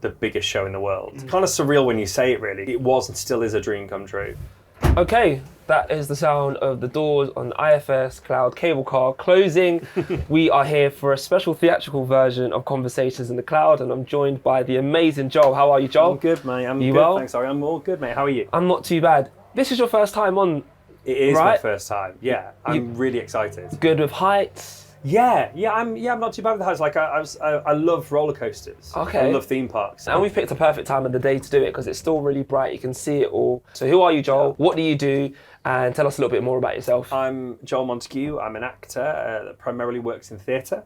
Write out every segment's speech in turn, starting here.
the biggest show in the world. It's kind of surreal when you say it, really. It was and still is a dream come true. Okay, that is the sound of the doors on the IFS Cloud cable car closing. We are here for a special theatrical version of Conversations in the Cloud, and I'm joined by the amazing Joel. How are you, Joel? I'm good, mate. I'm you good, well? thanks. Sorry, I'm all good, mate. How are you? I'm not too bad. This is your first time on, It is right? my first time. Yeah, I'm really excited. Good with heights? Yeah, I'm not too bad with the heights. Like I love roller coasters. Okay. I love theme parks. And we've picked a perfect time of the day to do it because it's still really bright. You can see it all. So who are you, Joel? What do you do? And tell us a little bit more about yourself. I'm Joel Montague. I'm an actor that primarily works in theatre.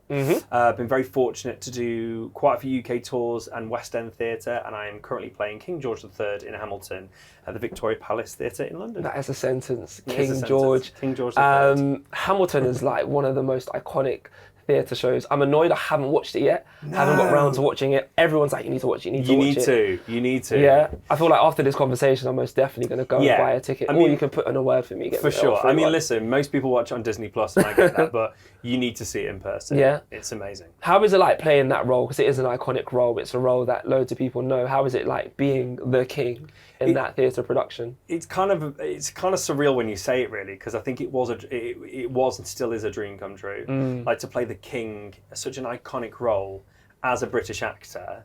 I've been very fortunate to do quite a few UK tours and West End theatre, and I am currently playing King George III in Hamilton at the Victoria Palace Theatre in London. That is a sentence. It is a King sentence. George. King George III. Hamilton is like one of the most iconic theatre shows. I'm annoyed I haven't watched it yet. No. Haven't got round to watching it. Everyone's like, you need to watch it, you need to watch it. You need to. Yeah, I feel like after this conversation, I'm most definitely going to go and buy a ticket. I mean, or you can put in a word for me. Get for me sure. I mean, one. listen, most people watch it on Disney Plus, and I get that, but you need to see it in person. Yeah. It's amazing. How is it like playing that role? Because it is an iconic role. It's a role that loads of people know. How is it like being the king in that theatre production? It's kind of surreal when you say it, really, because I think it was and still is a dream come true. Like to play the king, such an iconic role as a British actor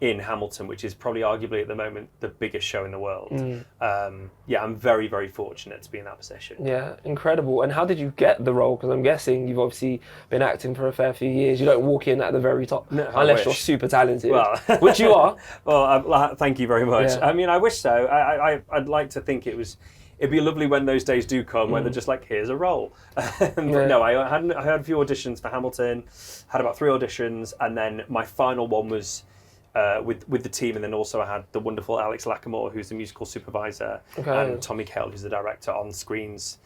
in Hamilton, which is probably arguably at the moment the biggest show in the world. I'm very, very fortunate to be in that position. Yeah, incredible. And how did you get the role? Because I'm guessing you've obviously been acting for a fair few years. You don't walk in at the very top unless you're super talented, well, which you are. Well, thank you very much. Yeah. I mean, I wish so. I'd like to think it'd be lovely when those days do come, when they're just like, here's a role. But no, I had a few auditions for Hamilton, had about 3 auditions, and then my final one was with the team, and then also I had the wonderful Alex Lackamore, who's the musical supervisor, and Tommy Cale, who's the director, on screens,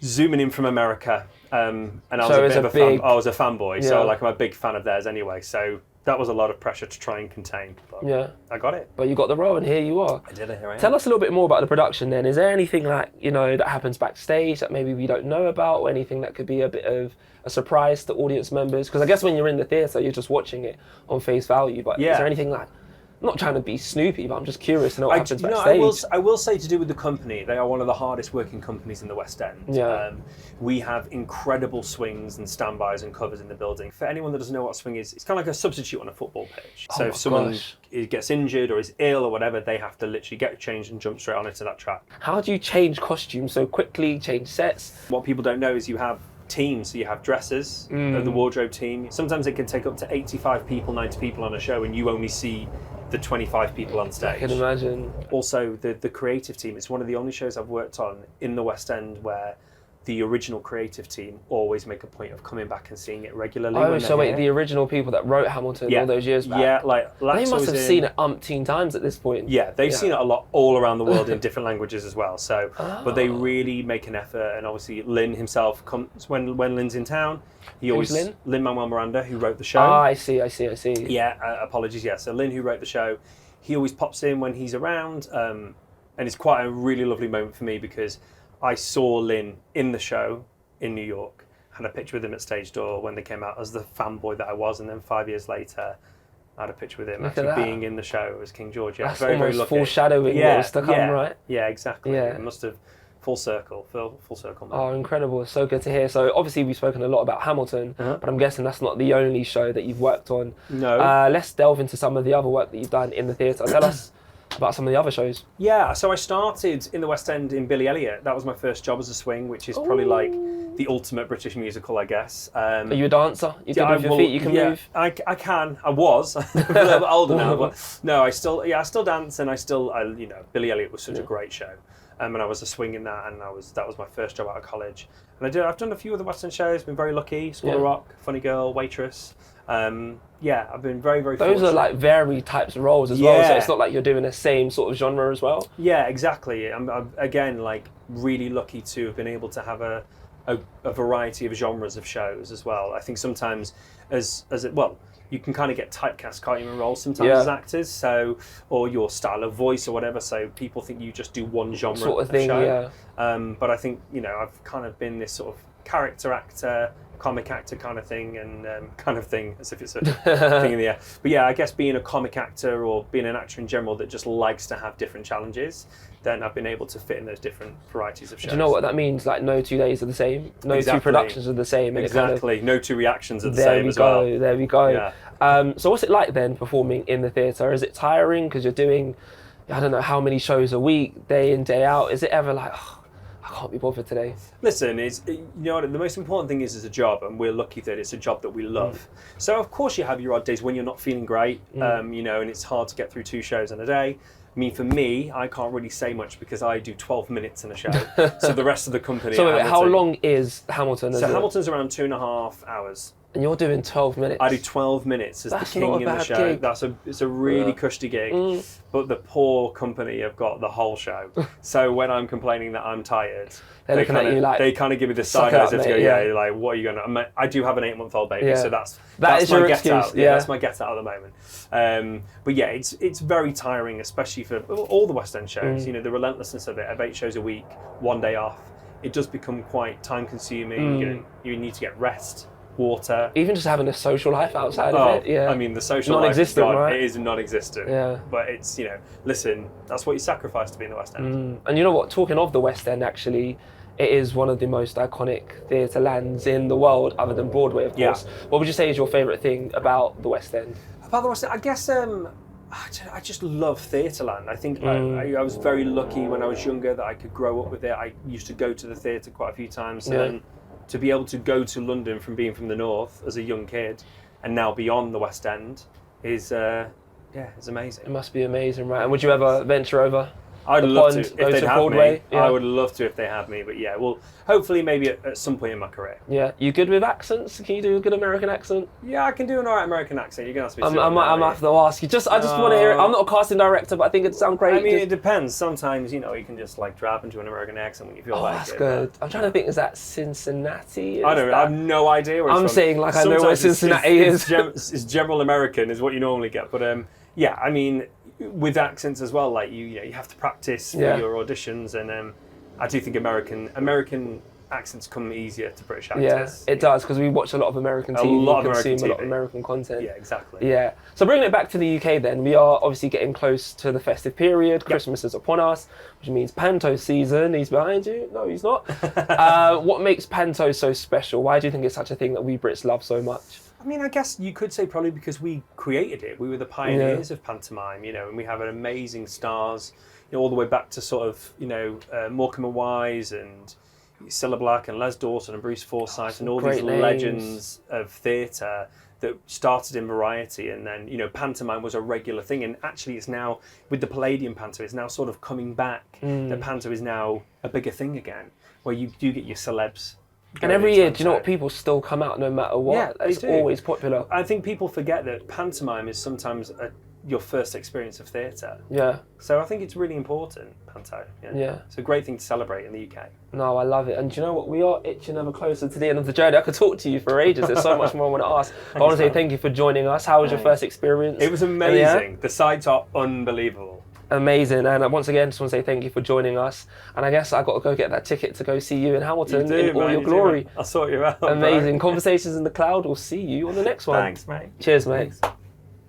zooming in from America. And I was I was a fanboy, so like I'm a big fan of theirs anyway. So that was a lot of pressure to try and contain. But I got it. But you got the role, and here you are. I did it. Here I am. Tell us a little bit more about the production then. Is there anything like, that happens backstage that maybe we don't know about, or anything that could be a bit of a surprise to audience members? Because I guess when you're in the theatre, you're just watching it on face value. But is there anything like, I'm not trying to be Snoopy, but I'm just curious to know what happens backstage. I will say, to do with the company, they are one of the hardest working companies in the West End. Yeah. We have incredible swings and standbys and covers in the building. For anyone that doesn't know what swing is, it's kind of like a substitute on a football pitch. So if someone gets injured or is ill or whatever, they have to literally get changed and jump straight onto that track. How do you change costumes so quickly, change sets? What people don't know is you have teams, so you have dressers, the wardrobe team. Sometimes it can take up to 85 people, 90 people on a show, and you only see the 25 people on stage. I can imagine. Also, the creative team, it's one of the only shows I've worked on in the West End where the original creative team always make a point of coming back and seeing it regularly. Oh, so wait, the original people that wrote Hamilton all those years back? Yeah, like they must have seen it umpteen times at this point. Yeah, they've seen it a lot all around the world in different languages as well. So, but they really make an effort, and obviously Lin himself comes when Lin's in town. Who's Lin? Lin-Manuel Miranda, who wrote the show. I see. Yeah, apologies. Yeah, so Lin, who wrote the show, he always pops in when he's around, and it's quite a really lovely moment for me because I saw Lin in the show in New York, had a picture with him at stage door when they came out as the fanboy that I was, and then 5 years later I had a picture with him actually being in the show as King George. Yeah, that's very, almost very lucky. Foreshadowing what was to come, right? Yeah, exactly. Yeah. It must have full circle. Oh, incredible. It's so good to hear. So obviously we've spoken a lot about Hamilton, but I'm guessing that's not the only show that you've worked on. No. Let's delve into some of the other work that you've done in the theatre. Tell us about some of the other shows. Yeah, so I started in the West End in Billy Elliot. That was my first job as a swing, which is probably like the ultimate British musical, I guess. Are you a dancer? You good with your feet? You can move? I can. I was. I'm a little bit older now, but no, I still dance, and Billy Elliot was such a great show. And I was a swing in that, and that was my first job out of college. And I've done a few of the West End shows, been very lucky. School of Rock, Funny Girl, Waitress. I've been very, very fortunate. Those are like varied types of roles as well, so it's not like you're doing the same sort of genre as well. Yeah, exactly. I'm again, like, really lucky to have been able to have a variety of genres of shows as well. I think sometimes you can kind of get typecast, can't you, in roles sometimes as actors, or your style of voice or whatever, so people think you just do one genre sort of thing, show. But I think, I've kind of been this sort of character actor, comic actor kind of thing, and kind of thing, as if it's a thing in the air. But yeah, I guess being a comic actor or being an actor in general that just likes to have different challenges, then I've been able to fit in those different varieties of shows. Do you know what that means? Like, no 2 days are the same. No Exactly. 2 productions are the same. And Exactly. No 2 reactions are the there same we as go. well. There we go. Yeah. So what's it like then performing in the theatre? Is it tiring because you're doing, I don't know how many shows a week, day in, day out? Is it ever like, oh, I can't be bothered today? Listen, you know what, the most important thing is it's a job, and we're lucky that it's a job that we love. So of course you have your odd days when you're not feeling great, you know, and it's hard to get through 2 shows in a day. I mean, for me, I can't really say much because I do 12 minutes in a show. So the rest of the company. So wait, how long is Hamilton? So Hamilton's around 2.5 hours. And you're doing 12 minutes. I do 12 minutes as That's the king not a in the bad show. gig. It's a really cushy gig. But the poor company have got the whole show. So when I'm complaining that I'm tired, They're looking at you like, they kind of give me the suck side it eyes up, to go, mate, yeah, like, what are you going to... I do have an 8-month-old baby, so that's is my your get excuse. out. Yeah, that's my get out at the moment. But yeah, it's very tiring, especially for all the West End shows. You know, the relentlessness of it, of 8 shows a week, 1 day off. It does become quite time consuming, and you need to get rest, water. Even just having a social life outside of it, yeah. I mean, the social life, non-existent, right? It is non-existent. Yeah. But it's, you know, listen, that's what you sacrifice to be in the West End. And you know what, talking of the West End, actually, it is one of the most iconic theatre lands in the world, other than Broadway, of course. What would you say is your favourite thing about the West End? About the West End, I guess I just love Theatreland. I think I was very lucky when I was younger that I could grow up with it. I used to go to the theatre quite a few times, and to be able to go to London from being from the north as a young kid, and now beyond the West End, is it's amazing. It must be amazing, right? And would you ever venture over? I'd love to if they'd have Broadway? me. I would love to if they had me, but yeah, well, hopefully maybe at some point in my career. Yeah, you good with accents? Can you do a good American accent? Yeah, I can do an alright American accent. You're gonna ask me. I might have to ask you. I just want to hear it. I'm not a casting director, but I think it'd sound great. I mean, it depends. Sometimes, you know, you can just like drop into an American accent when you feel like it. That's good. I'm trying to think. Is that Cincinnati? I don't know. I have no idea where it's I'm from. saying like I know where Cincinnati is. It's general American is what you normally get, but yeah, I mean, with accents as well, like you have to practice for your auditions, and I do think American accents come easier to British actors. Yeah, it does, because we watch a lot of American TV, a lot of American content. Yeah, exactly. Yeah. So bringing it back to the UK then, we are obviously getting close to the festive period. Christmas is upon us, which means Panto season. He's behind you. No, he's not. What makes Panto so special? Why do you think it's such a thing that we Brits love so much? I mean, I guess you could say probably because we created it. We were the pioneers of pantomime, you know, and we have an amazing stars, you know, all the way back to sort of, you know, Morecambe and Wise and Cilla Black and Les Dawson and Bruce Forsyth and all these legends of theatre that started in variety, and then, you know, pantomime was a regular thing, and actually it's now, with the Palladium Panto, it's now sort of coming back. The panto is now a bigger thing again, where you do get your celebs. And every year, do you know what, people still come out no matter what? Yeah, it's always popular. I think people forget that pantomime is sometimes your first experience of theatre. Yeah. So I think it's really important, panto. Yeah. It's a great thing to celebrate in the UK. No, I love it. And do you know what? We are itching ever closer to the end of the journey. I could talk to you for ages. There's so much more I want to ask. I want to say thank you for joining us. How was your first experience? It was amazing. The sides are unbelievable. Amazing. And once again, just want to say thank you for joining us. And I guess I got to go get that ticket to go see you in Hamilton in all your glory. I'll sort you out. Amazing. Conversations in the Cloud. We'll see you on the next one. Thanks, mate. Cheers, mate. Thanks.